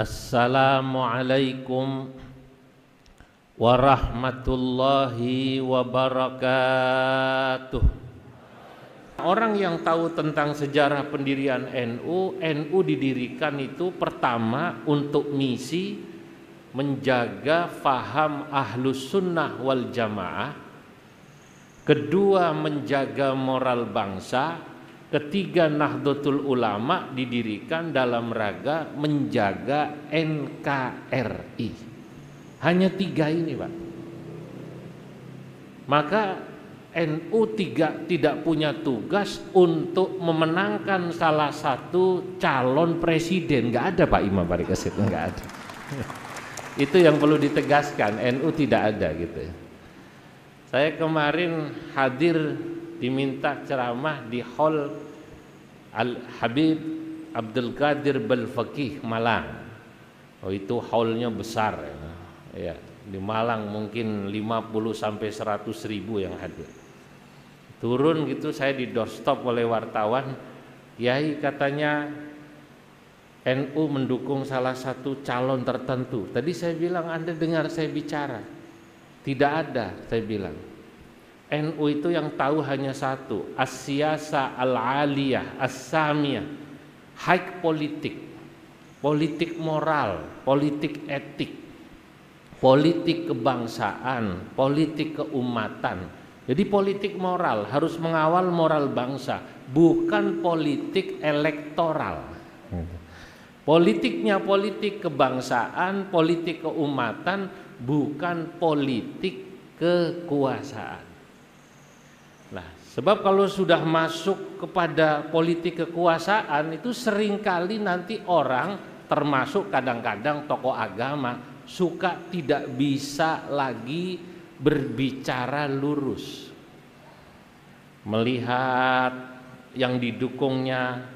Assalamualaikum warahmatullahi wabarakatuh. Orang yang tahu tentang sejarah pendirian NU didirikan itu pertama untuk misi menjaga faham ahlus sunnah wal jamaah, kedua menjaga moral bangsa, ketiga Nahdlatul Ulama didirikan dalam rangka menjaga NKRI. Hanya tiga ini, Pak. Maka NU tidak punya tugas untuk memenangkan salah satu calon presiden. Nggak ada, Pak Imam Parikesit, nggak ada. Itu yang perlu ditegaskan, NU tidak ada gitu. Saya kemarin hadir diminta ceramah di Hall Al-Habib Abdul Qadir Balfaqih Malang. Oh, itu hallnya besar ya. Di Malang mungkin 50 sampai 100 ribu yang hadir. Turun gitu saya di doorstop oleh wartawan, Kiai katanya NU mendukung salah satu calon tertentu. Tadi saya bilang, Anda dengar saya bicara? Tidak ada, saya bilang. NU itu yang tahu hanya satu, as-siyasa al-aliyah, as-samiyah, high politik, politik moral, politik etik, politik kebangsaan, politik keumatan. Jadi politik moral harus mengawal moral bangsa, bukan politik elektoral. Politiknya politik kebangsaan, politik keumatan, bukan politik kekuasaan. Nah, sebab kalau sudah masuk kepada politik kekuasaan itu seringkali nanti orang, termasuk kadang-kadang tokoh agama, suka tidak bisa lagi berbicara lurus. Melihat yang didukungnya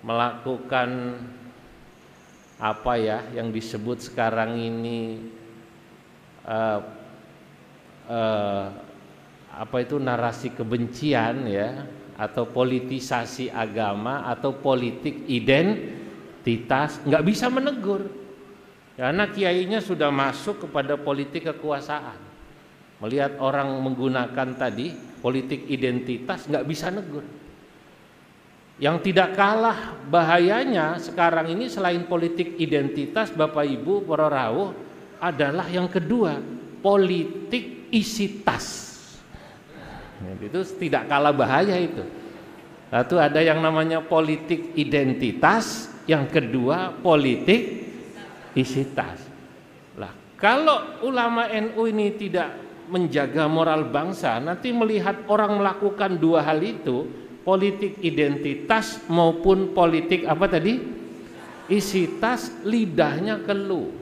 melakukan apa ya yang disebut sekarang ini apa itu narasi kebencian ya, atau politisasi agama atau politik identitas, nggak bisa menegur karena kiainya sudah masuk kepada politik kekuasaan. Melihat orang menggunakan tadi politik identitas, nggak bisa negur. Yang tidak kalah bahayanya sekarang ini selain politik identitas, Bapak Ibu para rawuh, adalah yang kedua, politik isi tas. Itu tidak kalah bahaya itu. Lalu ada yang namanya politik identitas, yang kedua politik isi tas. Lah, kalau ulama NU ini tidak menjaga moral bangsa, nanti melihat orang melakukan dua hal itu, politik identitas maupun politik apa tadi? Isi tas, lidahnya keluh.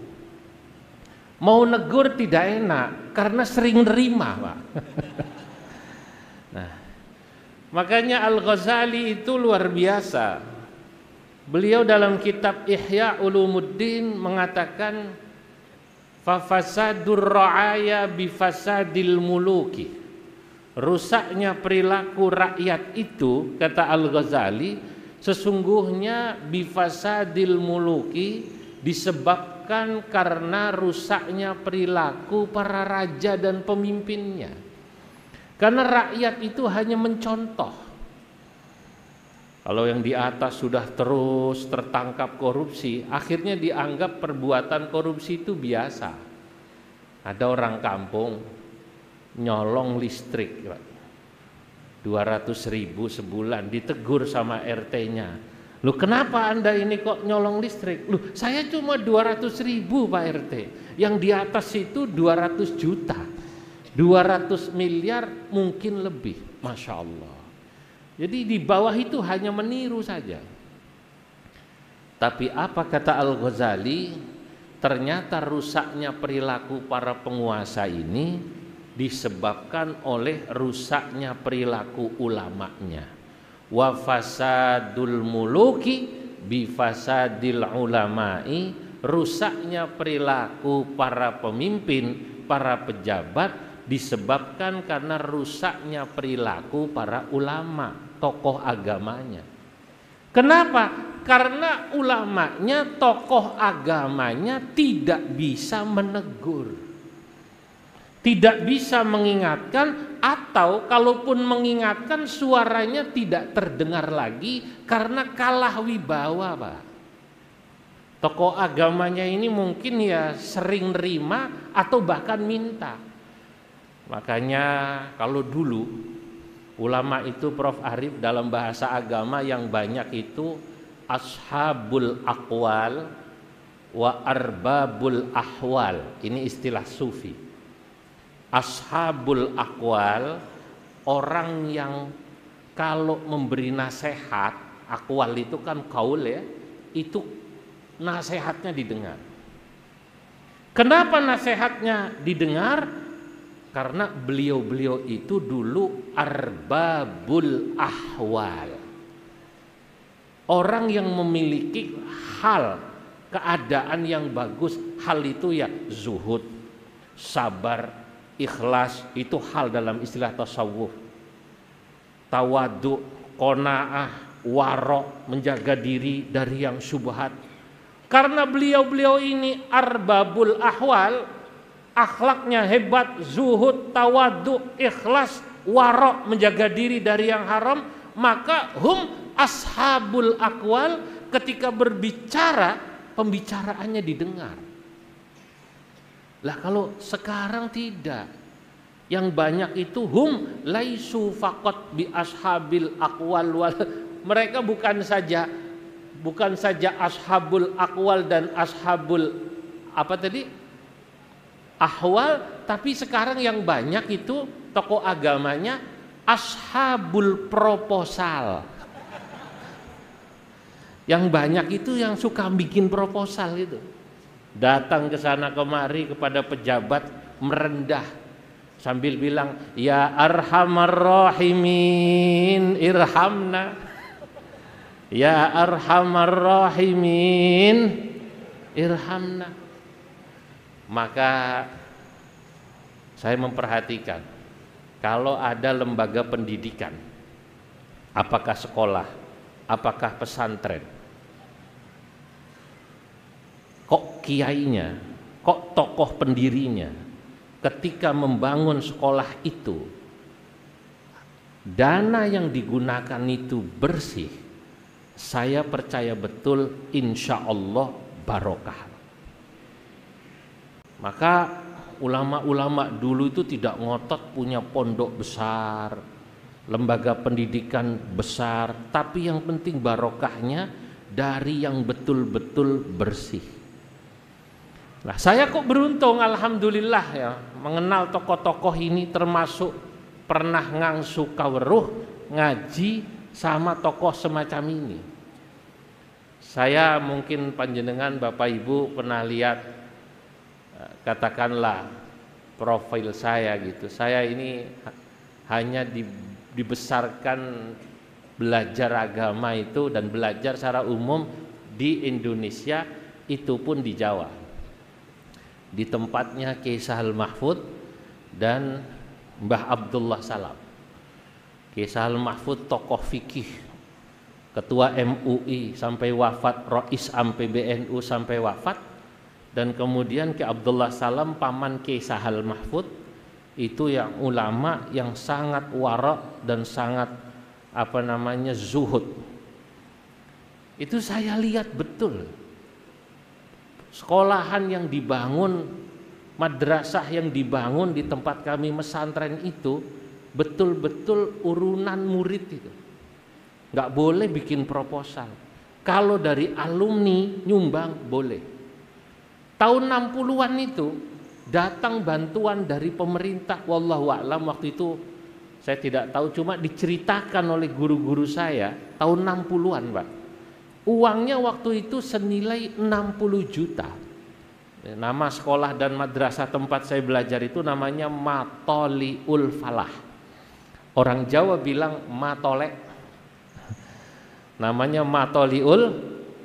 Mau negur tidak enak karena sering nerima, Pak. Nah, makanya Al-Ghazali itu luar biasa. Beliau dalam kitab Ihya Ulumuddin mengatakan fafasadur ra'aya bifasadil muluki. Rusaknya perilaku rakyat itu, kata Al-Ghazali, sesungguhnya bifasadil muluki disebabkan karena rusaknya perilaku para raja dan pemimpinnya. Karena rakyat itu hanya mencontoh. Kalau yang di atas sudah terus tertangkap korupsi, akhirnya dianggap perbuatan korupsi itu biasa. Ada orang kampung nyolong listrik 200.000 sebulan, ditegur sama RT-nya. Loh, kenapa Anda ini kok nyolong listrik? Loh, saya cuma 200.000 Pak RT. Yang di atas itu 200 juta. 200 miliar mungkin lebih, Masya Allah. Jadi di bawah itu hanya meniru saja. Tapi apa kata Al-Ghazali? Ternyata rusaknya perilaku para penguasa ini disebabkan oleh rusaknya perilaku ulamanya. Wa fasadul muluki bi fasadil ulama'i, rusaknya perilaku para pemimpin, para pejabat disebabkan karena rusaknya perilaku para ulama, tokoh agamanya. Kenapa? Karena ulamanya, tokoh agamanya tidak bisa menegur, tidak bisa mengingatkan, atau kalaupun mengingatkan suaranya tidak terdengar lagi karena kalah wibawa, Pak. Tokoh agamanya ini mungkin ya sering nerima atau bahkan minta. Makanya kalau dulu ulama itu, Prof. Arif, dalam bahasa agama yang banyak itu ashabul aqwal wa arbabul ahwal. Ini istilah sufi. Ashabul aqwal, orang yang kalau memberi nasihat, aqwal itu kan kaul ya, itu nasihatnya didengar. Kenapa nasihatnya didengar? Karena beliau-beliau itu dulu arbabul ahwal, orang yang memiliki hal, keadaan yang bagus. Hal itu ya zuhud, sabar, ikhlas, itu hal dalam istilah tasawuf. Tawadu, qanaah, warok, menjaga diri dari yang syubhat. Karena beliau-beliau ini arbabul ahwal, akhlaknya hebat, zuhud, tawadu, ikhlas, warok, menjaga diri dari yang haram, maka ashabul aqwal, ketika berbicara pembicaraannya didengar. Lah kalau sekarang tidak, yang banyak itu laisu faqat bi ashabil aqwal, mereka bukan saja ashabul aqwal dan ashabul ahwal, tapi sekarang yang banyak itu tokoh agamanya ashabul proposal. Yang banyak itu yang suka bikin proposal itu, datang ke sana kemari kepada pejabat, merendah sambil bilang, ya arhamar rahimin irhamna, ya arhamar rahimin irhamna. Maka saya memperhatikan, kalau ada lembaga pendidikan, apakah sekolah, apakah pesantren, kok kiainya, kok tokoh pendirinya ketika membangun sekolah itu, dana yang digunakan itu bersih, saya percaya betul insya Allah barokah. Maka ulama-ulama dulu itu tidak ngotot punya pondok besar, lembaga pendidikan besar, tapi yang penting barokahnya dari yang betul-betul bersih. Nah, saya kok beruntung, alhamdulillah ya, mengenal tokoh-tokoh ini, termasuk pernah ngangsu kaweruh ngaji sama tokoh semacam ini. Saya mungkin panjenengan Bapak Ibu pernah lihat, katakanlah profil saya gitu. Saya ini hanya dibesarkan belajar agama itu dan belajar secara umum di Indonesia, itu pun di Jawa, di tempatnya Kiai Sahal Mahfud dan Mbah Abdullah Salam. Kiai Sahal Mahfud tokoh fikih, ketua MUI sampai wafat, Rois Am PBNU sampai wafat, dan kemudian Kiai Abdullah Salam paman Kiai Sahal Mahfud, itu yang ulama yang sangat wara dan sangat zuhud. Itu saya lihat betul. Sekolahan yang dibangun, madrasah yang dibangun di tempat kami pesantren itu betul-betul urunan murid itu. Nggak boleh bikin proposal. Kalau dari alumni nyumbang boleh. Tahun 60-an itu datang bantuan dari pemerintah, wallahu a'lam, waktu itu saya tidak tahu, cuma diceritakan oleh guru-guru saya tahun 60-an, Pak. Uangnya waktu itu senilai 60 juta. Nama sekolah dan madrasah tempat saya belajar itu namanya Matoliul Falah. Orang Jawa bilang matolek. Namanya Matoliul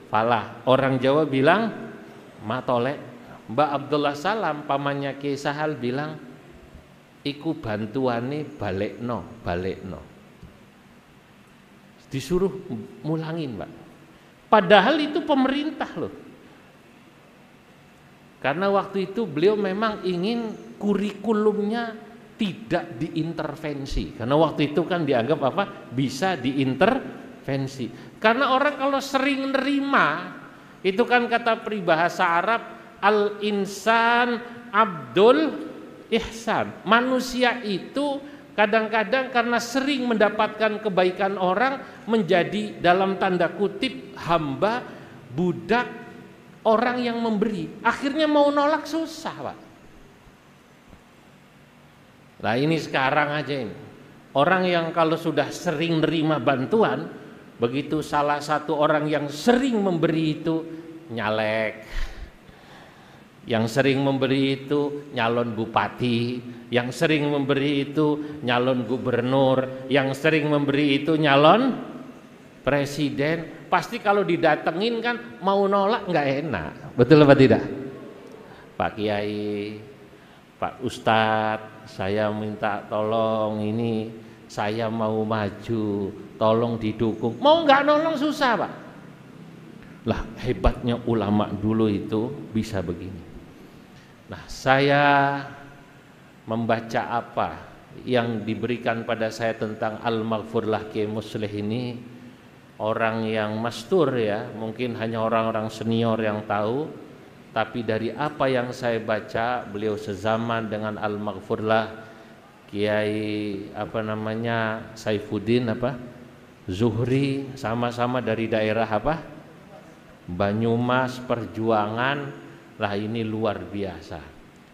Falah. Orang Jawa bilang matolek. Mbak Abdullah Salam pamannya Kiai Sahal bilang, iku bantuane balekno. Disuruh mulangin, Pak. Padahal itu pemerintah loh. Karena waktu itu beliau memang ingin kurikulumnya tidak diintervensi. Karena waktu itu kan dianggap apa? Bisa diintervensi. Karena orang kalau sering nerima, itu kan kata peribahasa Arab, al-insan abdul ihsan. Manusia itu kadang-kadang karena sering mendapatkan kebaikan orang menjadi dalam tanda kutip hamba, budak orang yang memberi. Akhirnya mau nolak susah, Pak. Nah ini sekarang aja ini. Orang yang kalau sudah sering nerima bantuan, begitu salah satu orang yang sering memberi itu nyalek, yang sering memberi itu nyalon bupati, yang sering memberi itu nyalon gubernur, yang sering memberi itu nyalon presiden, pasti kalau didatengin kan mau nolak nggak enak, betul apa tidak? Pak Kiai, Pak Ustadz, saya minta tolong ini, saya mau maju, tolong didukung. Mau nggak nolong susah, Pak. Lah hebatnya ulama dulu itu bisa begini. Nah saya membaca apa yang diberikan pada saya tentang Al-Maghfurlah Kiai Muslih ini, orang yang mastur ya, mungkin hanya orang-orang senior yang tahu, tapi dari apa yang saya baca, beliau sezaman dengan Al-Maghfurlah Kiai Saifuddin Zuhri, sama-sama dari daerah Banyumas, Perjuangan. Lah ini luar biasa.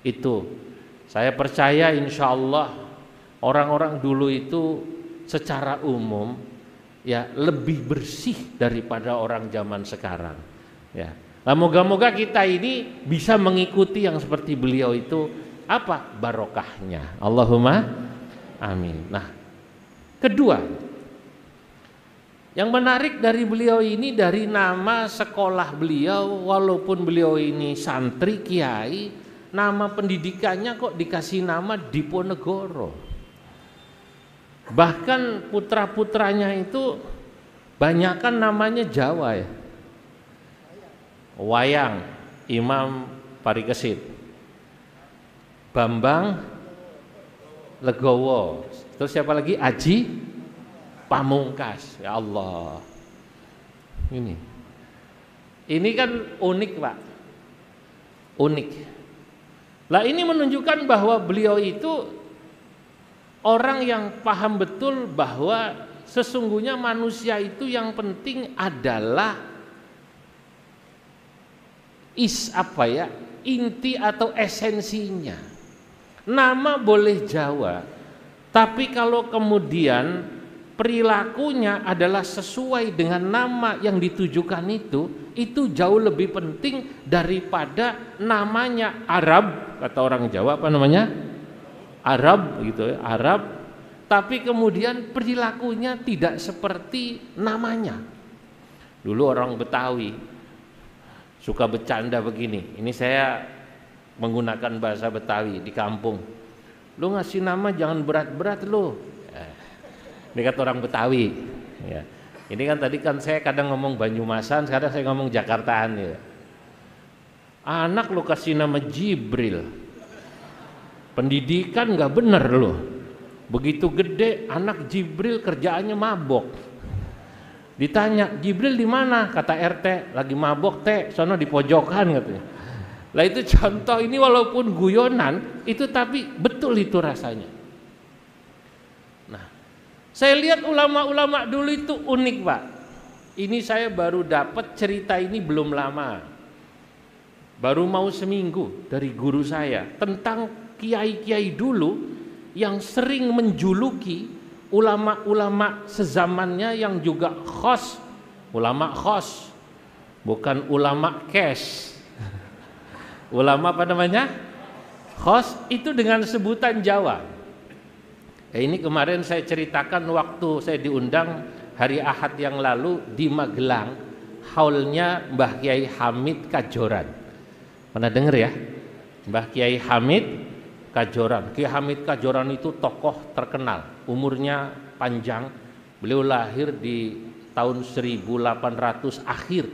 Itu saya percaya insya Allah orang-orang dulu itu secara umum ya lebih bersih daripada orang zaman sekarang ya. Nah, moga-moga kita ini bisa mengikuti yang seperti beliau itu barokahnya. Allahumma amin. Nah, kedua yang menarik dari beliau ini, dari nama sekolah beliau, walaupun beliau ini santri kiai, nama pendidikannya kok dikasih nama Diponegoro. Bahkan putra-putranya itu banyakan namanya Jawa ya. Wayang Imam Parikesit, Bambang Legowo, terus siapa lagi? Aji Pamungkas. Ya Allah, ini kan unik Pak, unik. Lah ini menunjukkan bahwa beliau itu orang yang paham betul bahwa sesungguhnya manusia itu yang penting adalah inti atau esensinya. Nama boleh Jawa, tapi kalau kemudian perilakunya adalah sesuai dengan nama yang ditujukan itu jauh lebih penting daripada namanya Arab, kata orang Jawa Arab gitu ya, Arab, tapi kemudian perilakunya tidak seperti namanya. Dulu orang Betawi suka bercanda begini, ini saya menggunakan bahasa Betawi di kampung. Lu ngasih nama jangan berat-berat lu. Ini kata orang Betawi ya. Ini kan tadi kan saya kadang ngomong Banyumasan, sekarang saya ngomong Jakartaan ya. Anak lu kasih nama Jibril, pendidikan nggak bener loh. Begitu gede anak Jibril kerjaannya mabok. Ditanya Jibril di mana? Kata RT lagi mabok teh, sono di pojokan katanya. Lah itu contoh, ini walaupun guyonan itu tapi betul itu rasanya. Saya lihat ulama-ulama dulu itu unik Pak. Ini saya baru dapat cerita ini belum lama, baru mau seminggu dari guru saya tentang kiai-kiai dulu yang sering menjuluki ulama-ulama sezamannya yang juga khos, ulama khos, bukan ulama cash. Ulama khos itu dengan sebutan Jawa. Ini kemarin saya ceritakan waktu saya diundang hari Ahad yang lalu di Magelang, haulnya Mbah Kiai Hamid Kajoran. Pernah dengar ya? Mbah Kiai Hamid Kajoran. Kiai Hamid Kajoran itu tokoh terkenal, umurnya panjang. Beliau lahir di tahun 1800 akhir.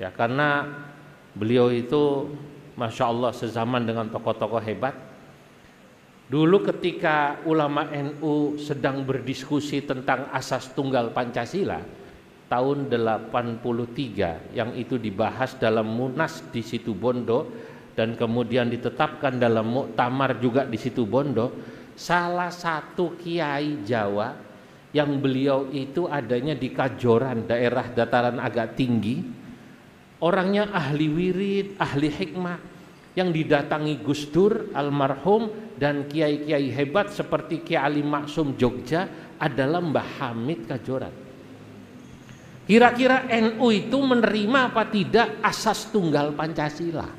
Ya, karena beliau itu Masya Allah sezaman dengan tokoh-tokoh hebat. Dulu ketika ulama NU sedang berdiskusi tentang asas tunggal Pancasila tahun 83, yang itu dibahas dalam Munas di Situbondo dan kemudian ditetapkan dalam muktamar juga di Situbondo, salah satu kiai Jawa yang beliau itu adanya di Kajoran, daerah dataran agak tinggi, orangnya ahli wirid, ahli hikmah, yang didatangi Gus Dur almarhum dan kiai-kiai hebat seperti Kiai Ali Maksum Jogja adalah Mbah Hamid Kajoran. Kira-kira NU itu menerima apa tidak asas tunggal Pancasila?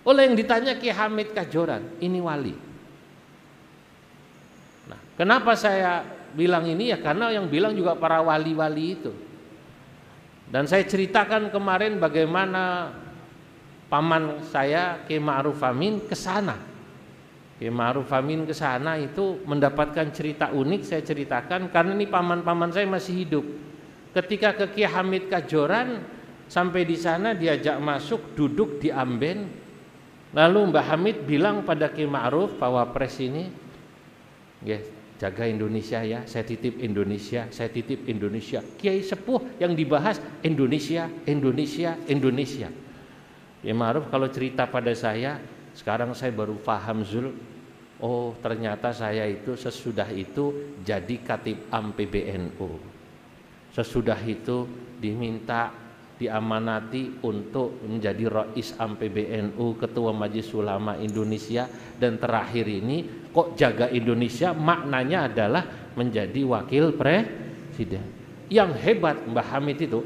Oleh yang ditanya Kiai Hamid Kajoran, ini wali. Nah, kenapa saya bilang ini? Ya karena yang bilang juga para wali-wali itu. Dan saya ceritakan kemarin bagaimana paman saya Kiai Ma'ruf Amin ke sana. Kiai Ma'ruf Amin ke sana itu mendapatkan cerita unik, saya ceritakan karena ini paman-paman saya masih hidup. Ketika ke Kiai Hamid Kajoran, sampai di sana diajak masuk, duduk di amben. Lalu Mbah Hamid bilang pada Kiai Ma'ruf, Pak Wapres ini, ya, jaga Indonesia ya, saya titip Indonesia, saya titip Indonesia. Kiai sepuh yang dibahas Indonesia, Indonesia, Indonesia. Kiai Ma'ruf kalau cerita pada saya, sekarang saya baru paham Zul, oh ternyata saya itu sesudah itu jadi Katib Am PBNU. Sesudah itu diminta, diamanati untuk menjadi Rais Am PBNU, Ketua Majelis Ulama Indonesia, dan terakhir ini kok jaga Indonesia maknanya adalah menjadi wakil presiden. Yang hebat Mbah Hamid itu,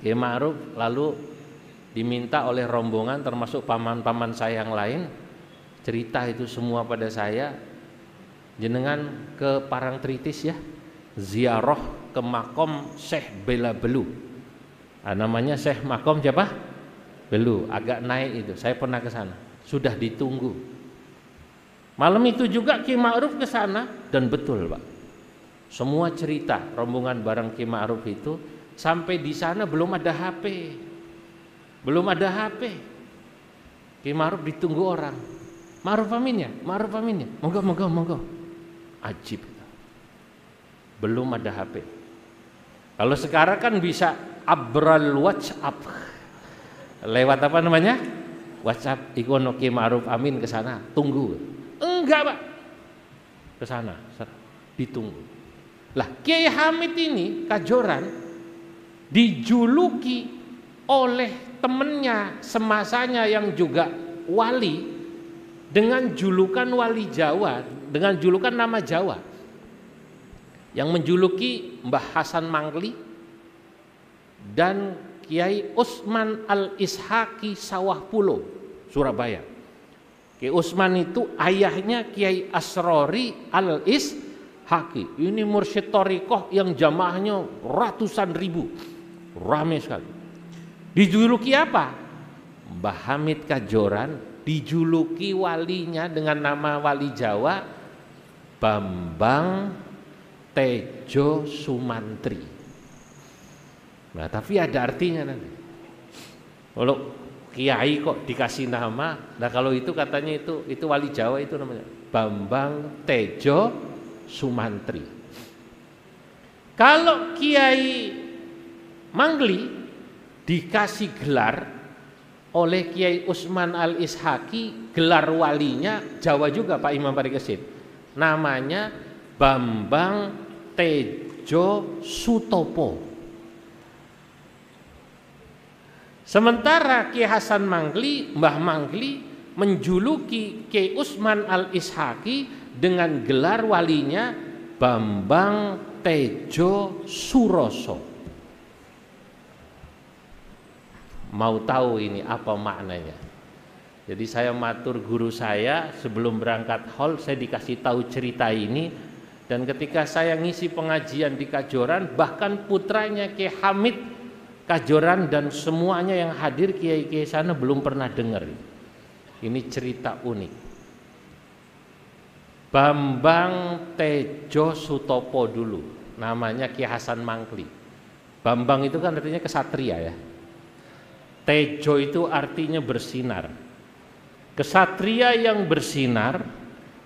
Kiai Ma'ruf lalu diminta oleh rombongan termasuk paman-paman saya yang lain cerita itu semua pada saya. Jenengan ke Parangtritis ya, ziarah ke makom Syekh Bela Belu. Namanya Syekh Makom siapa? Belu, agak naik itu. Saya pernah ke sana. Sudah ditunggu. Malam itu juga Kiai Ma'ruf ke sana dan betul, Pak. Semua cerita rombongan bareng Kiai Ma'ruf itu sampai di sana belum ada HP. Belum ada HP. Kiai Ma'ruf ditunggu orang. Ma'ruf Amin ya? Ma'ruf Amin ya? Monggo, monggo, monggo. Ajib. Belum ada HP. Kalau sekarang kan bisa abral WhatsApp, lewat apa namanya WhatsApp. Ikono Kiai Ma'ruf Amin ke sana, tunggu. Enggak Pak, ke sana ditunggu. Lah Kiai Hamid ini Kajoran dijuluki oleh temennya semasanya yang juga wali dengan julukan wali Jawa, dengan julukan nama Jawa, yang menjuluki Mbah Hasan Mangli dan Kiai Usman Al-Ishaqi Sawah Pulo, Surabaya. Kiai Usman itu ayahnya Kiai Asrori Al-Ishaqi. Ini mursyid thariqah yang jamaahnya ratusan ribu, ramai sekali. Dijuluki apa? Mbah Hamid Kajoran dijuluki walinya dengan nama wali Jawa Bambang Tejo Sumantri. Nah, tapi ada artinya nanti. Kalau kiai kok dikasih nama, nah kalau itu katanya itu wali Jawa itu namanya Bambang Tejo Sumantri. Kalau Kiai Mangli dikasih gelar oleh Kiai Usman Al-Ishaqi, gelar walinya Jawa juga Pak Imam Parikesit. Namanya Bambang Tejo Sutopo. Sementara Kiai Hasan Mangli, Mbah Mangli menjuluki Kiai Usman Al-Ishaqi dengan gelar walinya Bambang Tejo Suroso. Mau tahu ini apa maknanya? Jadi saya matur guru saya sebelum berangkat haul, saya dikasih tahu cerita ini, dan ketika saya ngisi pengajian di Kajoran, bahkan putranya Kiai Hamid Kajoran dan semuanya yang hadir kiai-kiai sana belum pernah dengar. Ini cerita unik. Bambang Tejo Sutopo dulu. namanya Ki Hasan Mangkli. Bambang itu kan artinya kesatria ya. Tejo itu artinya bersinar. Kesatria yang bersinar.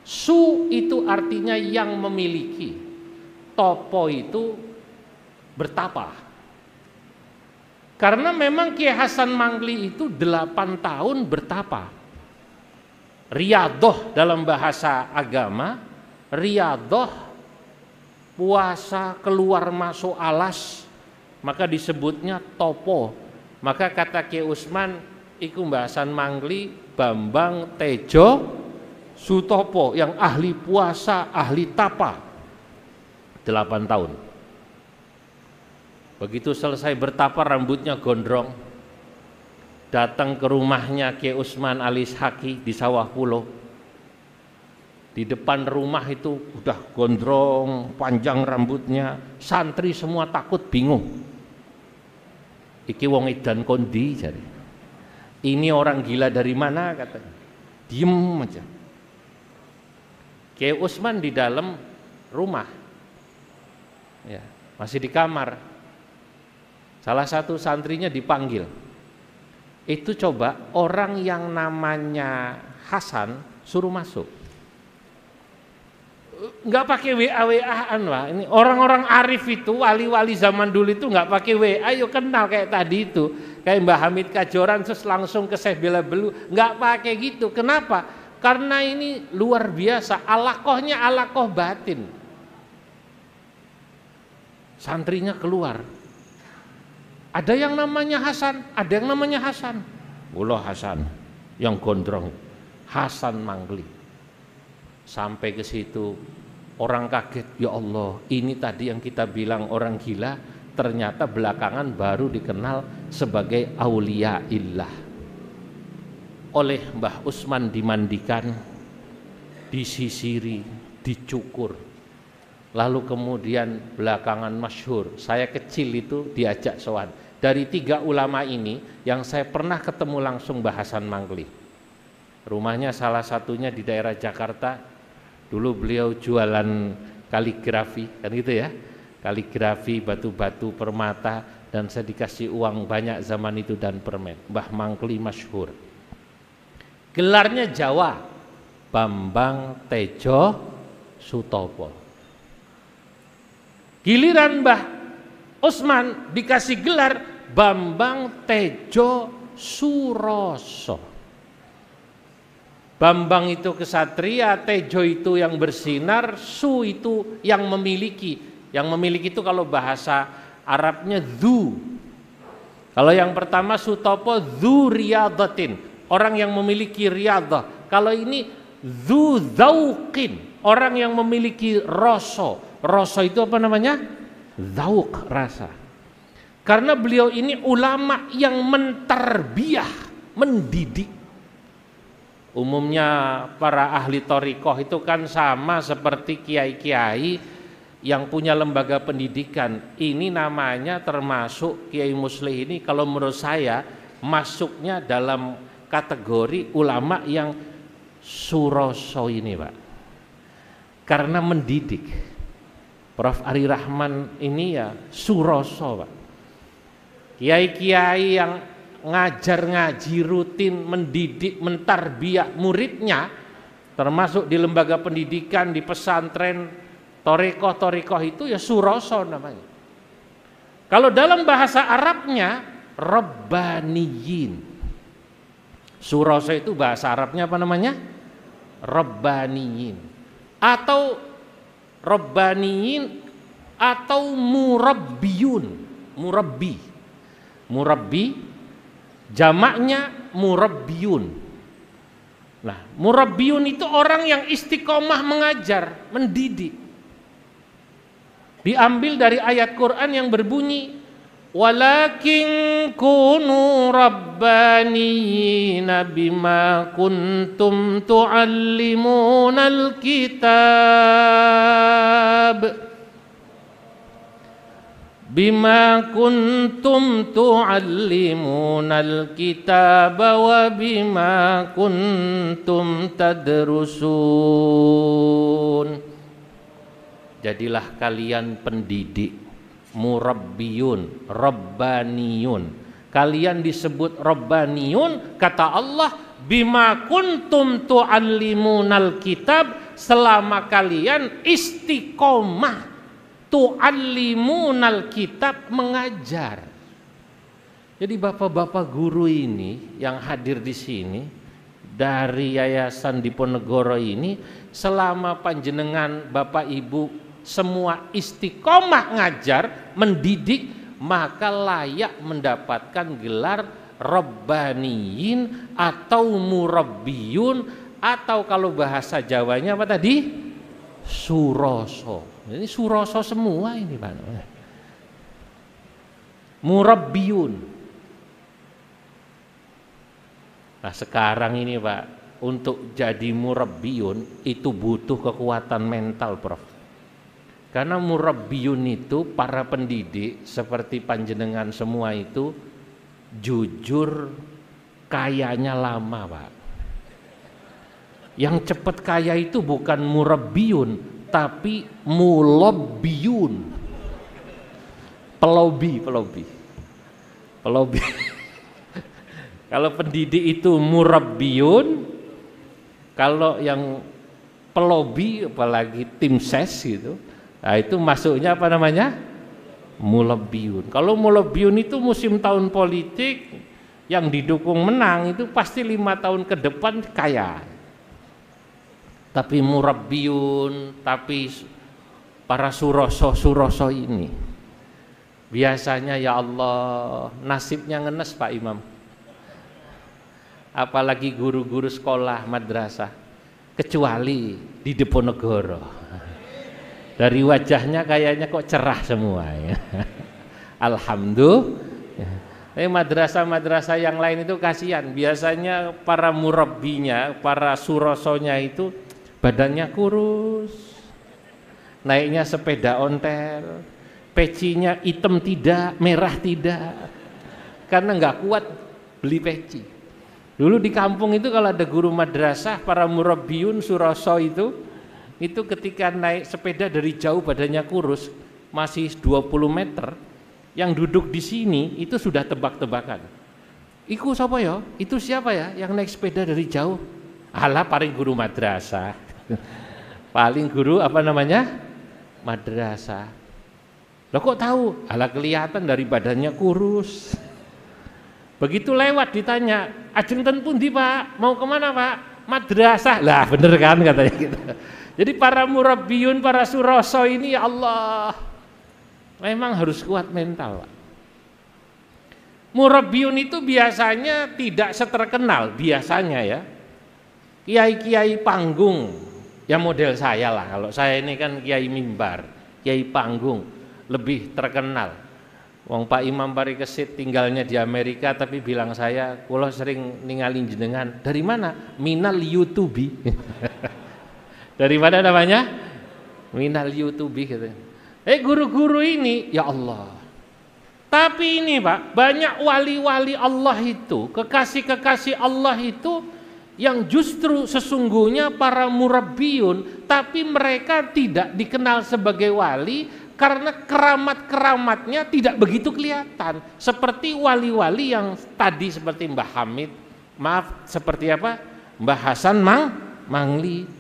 Su itu artinya yang memiliki. Topo itu bertapa. Karena memang Ki Hasan Mangkli itu 8 tahun bertapa. Riyadoh dalam bahasa agama, riyadoh puasa keluar masuk alas, maka disebutnya topo. Maka kata Ki Usman, iku Mbah Hasan Mangkli Bambang Tejo Sutopo yang ahli puasa, ahli tapa 8 tahun. Begitu selesai bertapa rambutnya gondrong. Datang ke rumahnya Ki Usman Alis Haki di Sawah Pulau. Di depan rumah itu udah gondrong, panjang rambutnya. Santri semua takut, bingung. Iki wong edan kondi jari. Ini orang gila dari mana katanya. Diem aja. Ki Usman di dalam rumah. Ya, masih di kamar. Salah satu santrinya dipanggil. Itu coba orang yang namanya Hasan suruh masuk. Nggak pakai WA-WA-an lah. Ini orang-orang arif itu, wali-wali zaman dulu itu nggak pakai WA, yuk kenal kayak tadi itu. Kayak Mbah Hamid Kajoran terus langsung ke Syekh Bela Belu, nggak pakai gitu. Kenapa? Karena ini luar biasa, alaqohnya alaqoh batin. Santrinya keluar. Ada yang namanya Hasan, ada yang namanya Hasan. Ulah Hasan yang gondrong, Hasan Mangkli. Sampai ke situ orang kaget, ya Allah, ini tadi yang kita bilang orang gila, ternyata belakangan baru dikenal sebagai aulia illah. Oleh Mbah Usman dimandikan, disisiri, dicukur. Lalu kemudian belakangan masyhur, saya kecil itu diajak sowan. Dari 3 ulama ini yang saya pernah ketemu langsung Mbah Hasan Mangkli. Rumahnya salah satunya di daerah Jakarta. Dulu beliau jualan kaligrafi, kan gitu ya. Kaligrafi, batu-batu, permata, dan saya dikasih uang banyak zaman itu dan permen. Mbah Mangkli masyhur. Gelarnya Jawa, Bambang Tejo Sutopo. Giliran Mbah Usman dikasih gelar Bambang Tejo Suroso. Bambang itu kesatria, Tejo itu yang bersinar, Su itu yang memiliki. Yang memiliki itu kalau bahasa Arabnya dzu. Kalau yang pertama Sutopo dzu riyadatin, orang yang memiliki riyadah. Kalau ini dzu dzauqin, orang yang memiliki rasa. Rasa itu apa namanya? Zauk, rasa. Karena beliau ini ulama yang mentarbiyah, mendidik. Umumnya para ahli thariqah itu kan sama seperti kiai-kiai yang punya lembaga pendidikan. Ini namanya termasuk Kiai Muslih ini kalau menurut saya masuknya dalam kategori ulama yang suroso ini, Pak. Karena mendidik. Prof. Ari Rahman ini ya suroso, Pak. Kiai-kiai yang ngajar ngaji rutin, mendidik, mentarbiyah muridnya, termasuk di lembaga pendidikan, di pesantren, thariqah itu ya suroso namanya. Kalau dalam bahasa Arabnya Rabbaniyin. Suroso itu bahasa Arabnya apa namanya? Rabbaniyin. Atau Rabbaniyin atau murabbiyun. Murabbi jamaknya murabbiyun. Nah, murabbiyun itu orang yang istiqomah mengajar, mendidik. Diambil dari ayat Quran yang berbunyi walakin kunu rabbaniyina bima kuntum tuallimunal kitab bima kuntum tuallimunal kitab wa bima kuntum tadrusun. Jadilah kalian pendidik, murabbiyun, rabbaniyun. Kalian disebut rabbaniyun, kata Allah, bima kuntum tu'allimunal kitab, selama kalian istiqomah tu'allimunal kitab, mengajar. Jadi bapak-bapak guru ini yang hadir di sini dari Yayasan Diponegoro ini, selama panjenengan Bapak Ibu semua istiqomah ngajar, mendidik, maka layak mendapatkan gelar Rabbaniyin atau Murabbiyun, atau kalau bahasa Jawanya apa tadi? Suroso. Ini suroso semua ini Pak. Murabbiyun. Nah sekarang ini Pak, untuk jadi murabbiyun itu butuh kekuatan mental Prof. Karena murabbiyun itu para pendidik seperti panjenengan semua itu jujur kayanya lama Pak. Yang cepat kaya itu bukan murabbiyun tapi mulabbiyun. Pelobi. Kalau pendidik itu murabbiyun, kalau yang pelobi apalagi tim ses gitu, nah itu masuknya apa namanya? Mulabbiyun. Kalau mulabbiyun itu musim tahun politik yang didukung menang itu pasti 5 tahun ke depan kaya. Tapi murabbiyun, tapi para suroso ini biasanya ya Allah nasibnya ngenes Pak Imam. Apalagi guru-guru sekolah madrasah, kecuali di Diponegoro. Dari wajahnya kayaknya kok cerah semua ya. Alhamdulillah. Madrasah-madrasah yang lain itu kasihan. Biasanya para murabbinya, para surosonya itu badannya kurus, naiknya sepeda ontel, pecinya hitam tidak, merah tidak, karena nggak kuat beli peci. Dulu di kampung itu kalau ada guru madrasah, para murabbiyun suroso itu ketika naik sepeda dari jauh badannya kurus, masih 20 meter, yang duduk di sini itu sudah tebak-tebakan. Iku siapa ya? Itu siapa ya yang naik sepeda dari jauh? Alah paling guru madrasah. Paling guru apa namanya? Madrasah. Loh kok tahu? Alah kelihatan dari badannya kurus. Begitu lewat ditanya, ajeng ten pundi Pak? Mau kemana Pak? Madrasah. Lah bener kan katanya gitu. Jadi para murabbiyun, para suroso ini ya Allah memang harus kuat mental Pak. Murabbiyun itu biasanya tidak seterkenal, biasanya ya kiai-kiai panggung, ya model saya lah. Kalau saya ini kan kiai mimbar, kiai panggung, lebih terkenal. Wong Pak Imam Parikesit tinggalnya di Amerika tapi bilang saya, kula sering ningalin jenengan. Dari mana? Minal YouTubi. Dari mana namanya? Minal YouTubi gitu. Guru-guru ini ya Allah. Tapi ini Pak, banyak wali-wali Allah itu, kekasih-kekasih Allah itu yang justru sesungguhnya para murabbiyun, tapi mereka tidak dikenal sebagai wali karena keramat-keramatnya tidak begitu kelihatan. Seperti wali-wali yang tadi seperti Mbah Hamid, maaf seperti apa? Mbah Hasan Mangli.